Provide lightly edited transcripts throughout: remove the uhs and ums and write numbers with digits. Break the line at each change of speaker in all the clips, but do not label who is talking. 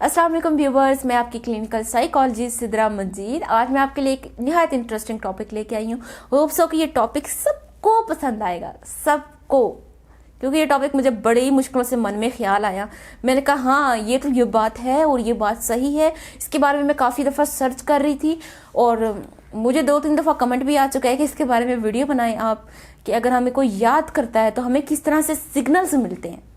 अस्सलाम वालेकुम व्यूवर्स, मैं आपकी क्लिनिकल साइकोलॉजिस्ट सिद्रा मजीद। आज मैं आपके लिए एक निहायत इंटरेस्टिंग टॉपिक लेके आई हूँ। होप सो कि ये टॉपिक सबको पसंद आएगा, सबको, क्योंकि ये टॉपिक मुझे बड़ी ही मुश्किलों से मन में ख्याल आया। मैंने कहा हाँ ये तो ये बात है और ये बात सही है। इसके बारे में मैं काफ़ी दफ़ा सर्च कर रही थी और मुझे 2-3 दफ़ा कमेंट भी आ चुका है कि इसके बारे में वीडियो बनाएं आप, कि अगर हमें कोई याद करता है तो हमें किस तरह से सिग्नल्स मिलते हैं।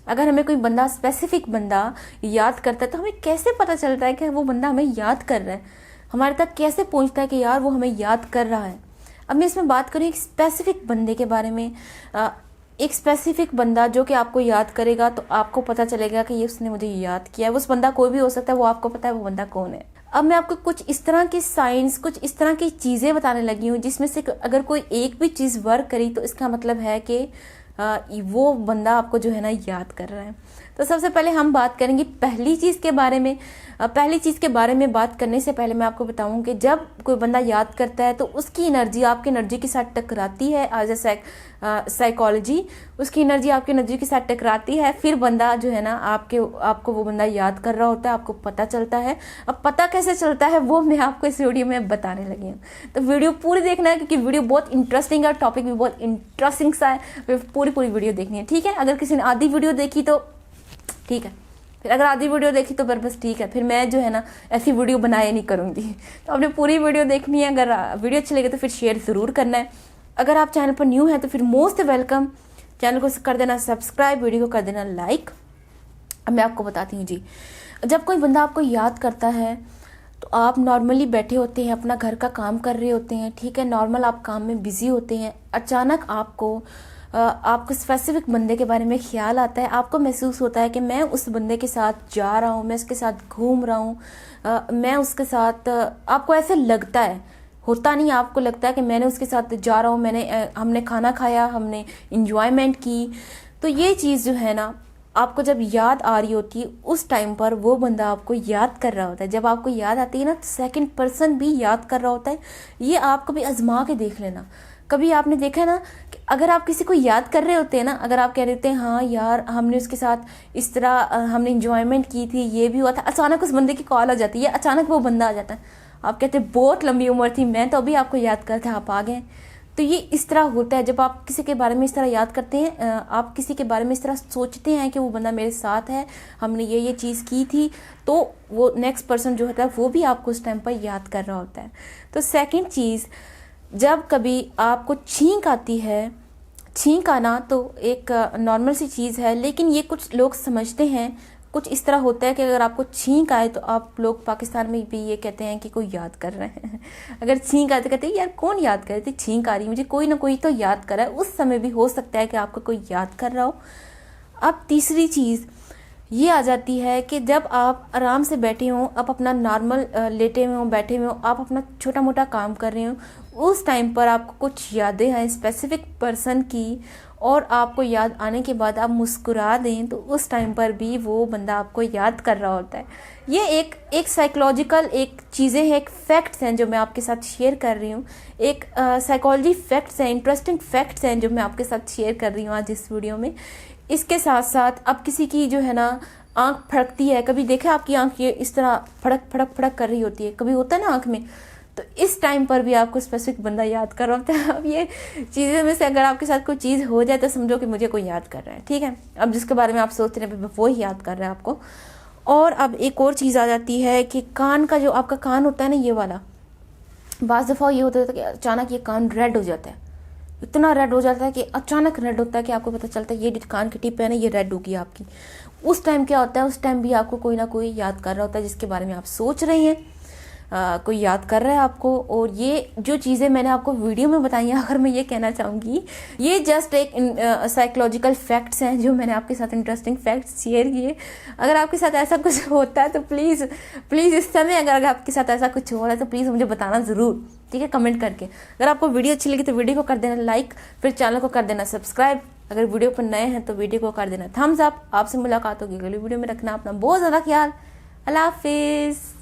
अगर हमें कोई बंदा, स्पेसिफिक बंदा याद करता है तो हमें कैसे पता चलता है कि वो बंदा हमें याद कर रहा है, हमारे तक कैसे पहुंचता है कि यार वो हमें याद कर रहा है। अब मैं इसमें बात करूँ एक स्पेसिफिक बंदे के बारे में। एक स्पेसिफिक बंदा जो कि आपको याद करेगा तो आपको पता चलेगा कि ये उसने मुझे याद किया है। उस बंदा कोई भी हो सकता है, वो आपको पता है वो बंदा कौन है। अब मैं आपको कुछ इस तरह की साइंस, कुछ इस तरह की चीज़ें बताने लगी हूँ जिसमें से अगर कोई एक भी चीज़ वर्क करी तो इसका मतलब है कि वो बंदा आपको जो है ना याद कर रहा है। तो सबसे पहले हम बात करेंगे पहली चीज़ के बारे में। पहली चीज़ के बारे में बात करने से पहले मैं आपको बताऊं कि जब कोई बंदा याद करता है तो उसकी एनर्जी आपकी एनर्जी के साथ टकराती है। एज ए साइकोलॉजी उसकी एनर्जी आपकी एनर्जी के साथ टकराती है, फिर बंदा जो है ना आपको वो बंदा याद कर रहा होता है, आपको पता चलता है। अब पता कैसे चलता है वो मैं आपको इस वीडियो में बताने लगी हूँ, तो वीडियो पूरी देखना है क्योंकि वीडियो बहुत इंटरेस्टिंग है, टॉपिक भी बहुत इंटरेस्टिंग सा है। पूरी वीडियो देखनी है, ठीक है। अगर किसी ने आधी वीडियो देखी तो ठीक है, फिर अगर आधी वीडियो देखी तो बस ठीक है, फिर मैं जो है ना ऐसी वीडियो बनाया नहीं करूँगी। तो आपने पूरी वीडियो देखनी है। अगर वीडियो अच्छी लगे तो फिर शेयर ज़रूर करना है। अगर आप चैनल पर न्यू हैं तो फिर मोस्ट वेलकम, चैनल को कर देना सब्सक्राइब, वीडियो को कर देना लाइक। अब मैं आपको बताती हूँ जी, जब कोई बंदा आपको याद करता है तो आप नॉर्मली बैठे होते हैं, अपना घर का काम कर रहे होते हैं, ठीक है, नॉर्मल आप काम में बिजी होते हैं। अचानक आपको स्पेसिफिक बंदे के बारे में ख्याल आता है, आपको महसूस होता है कि मैं उस बंदे के साथ जा रहा हूँ, मैं उसके साथ घूम रहा हूँ, मैं उसके साथ, आपको ऐसे लगता है, होता नहीं, आपको लगता है कि मैंने उसके साथ जा रहा हूँ, हमने खाना खाया, हमने इंजॉयमेंट की। तो ये चीज़ जो है ना आपको जब याद आ रही होती है उस टाइम पर वो बंदा आपको याद कर रहा होता है। जब आपको याद आती है ना तो सेकंड पर्सन भी याद कर रहा होता है। ये आप कभी आजमा के देख लेना। कभी आपने देखा है ना कि अगर आप किसी को याद कर रहे होते हैं ना, अगर आप कह रहे होते हैं हाँ यार हमने उसके साथ इस तरह हमने इंजॉयमेंट की थी, ये भी हुआ था, अचानक उस बंदे की कॉल आ जाती है, अचानक वो बंदा आ जाता है, आप कहते हैं बहुत लंबी उम्र थी, मैं तो अभी आपको याद करता, आप आ गए। तो ये इस तरह होता है जब आप किसी के बारे में इस तरह याद करते हैं, आप किसी के बारे में इस तरह सोचते हैं कि वो बंदा मेरे साथ है, हमने ये चीज़ की थी, तो वो नेक्स्ट पर्सन जो होता है वो भी आपको उस टाइम पर याद कर रहा होता है। तो सेकंड चीज़, जब कभी आपको छींक आती है, छींक आना तो एक नॉर्मल सी चीज़ है, लेकिन ये कुछ लोग समझते हैं कुछ इस तरह होता है कि अगर आपको छींक आए तो आप लोग पाकिस्तान में भी ये कहते हैं कि कोई याद कर रहे हैं। अगर छींक आए तो कहते हैं यार कौन याद कर रहे थे, छींक आ रही मुझे, कोई ना कोई तो याद कर रहा है। उस समय भी हो सकता है कि आपको कोई याद कर रहा हो। अब तीसरी चीज़ ये आ जाती है कि जब आप आराम से बैठे हों, आप अपना नॉर्मल लेटे हुए हों, बैठे हुए हों, आप अपना छोटा मोटा काम कर रहे हों, उस टाइम पर आपको कुछ यादें हैं स्पेसिफिक पर्सन की और आपको याद आने के बाद आप मुस्कुरा दें तो उस टाइम पर भी वो बंदा आपको याद कर रहा होता है। ये एक साइकोलॉजिकल एक चीज़ें हैं, एक फैक्ट्स हैं जो मैं आपके साथ शेयर कर रही हूँ। एक साइकोलॉजी फैक्ट्स हैं, इंटरेस्टिंग फैक्ट्स हैं जो मैं आपके साथ शेयर कर रही हूँ आज इस वीडियो में। इसके साथ साथ अब किसी की जो है ना आँख फड़कती है, कभी देखा आपकी आँख ये इस तरह फड़क फड़क फड़क कर रही होती है, कभी होता है ना आँख में, तो इस टाइम पर भी आपको स्पेसिफिक बंदा याद कर रहा होता है। अब ये चीज़ें में से अगर आपके साथ कोई चीज़ हो जाए तो समझो कि मुझे कोई याद कर रहा है, ठीक है। अब जिसके बारे में आप सोच रहे हैं वो ही याद कर रहा है आपको। और अब एक और चीज़ आ जाती है कि कान का, जो आपका कान होता है ना ये वाला, बाज़ दफ़ा ये होता है कि अचानक ये कान रेड हो जाता है, इतना रेड हो जाता है कि अचानक रेड होता है कि आपको पता चलता है ये कान की टिप है ना ये रेड होगी आपकी। उस टाइम क्या होता है, उस टाइम भी आपको कोई ना कोई याद कर रहा होता है जिसके बारे में आप सोच रहे हैं, कोई याद कर रहा है आपको। और ये जो चीज़ें मैंने आपको वीडियो में बताई हैं, अगर मैं ये कहना चाहूँगी, ये जस्ट एक साइकोलॉजिकल फैक्ट्स हैं जो मैंने आपके साथ इंटरेस्टिंग फैक्ट्स शेयर किए। अगर आपके साथ ऐसा कुछ होता है तो प्लीज़ इस समय अगर आपके साथ ऐसा कुछ हो रहा है तो प्लीज़ मुझे बताना ज़रूर, ठीक है, कमेंट करके। अगर आपको वीडियो अच्छी लगी तो वीडियो को कर देना लाइक, फिर चैनल को कर देना सब्सक्राइब। अगर वीडियो पर नए हैं तो वीडियो को कर देना थम्स अप। आपसे मुलाकात होगी अगली वीडियो में। रखना अपना बहुत ज़्यादा ख्याल। अल्लाह हाफिज़।